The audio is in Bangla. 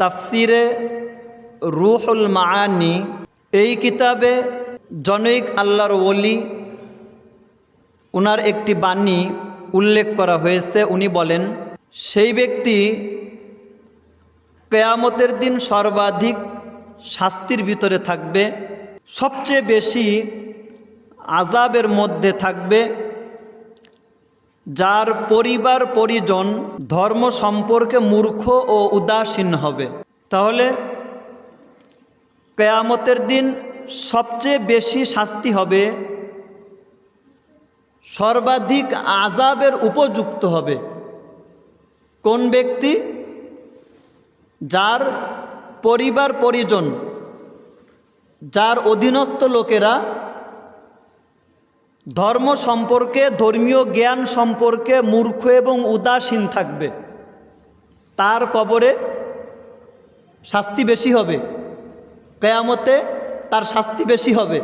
তাফসিরে রুহুল মাআনি এই কিতাবে জনৈক আল্লাহর ওলি উনার একটি বাণী উল্লেখ করা হয়েছে। উনি বলেন, সেই ব্যক্তি কিয়ামতের দিন সর্বাধিক শাস্তির ভিতরে থাকবে, সবচেয়ে বেশি আযাবের মধ্যে থাকবে, যার পরিবার পরিজন ধর্ম সম্পর্কে মূর্খ ও উদাসীন হবে। তাহলে কিয়ামতের দিন সবচেয়ে বেশি শাস্তি হবে, সর্বাধিক আযাবের উপযুক্ত হবে কোন ব্যক্তি? যার পরিবার পরিজন, যার অধীনস্থ লোকেরা ধর্ম সম্পর্কে, ধর্মীয় জ্ঞান সম্পর্কে মূর্খ এবং উদাসীন থাকবে, তার কবরে শাস্তি বেশি হবে, কিয়ামতে তার শাস্তি বেশি হবে।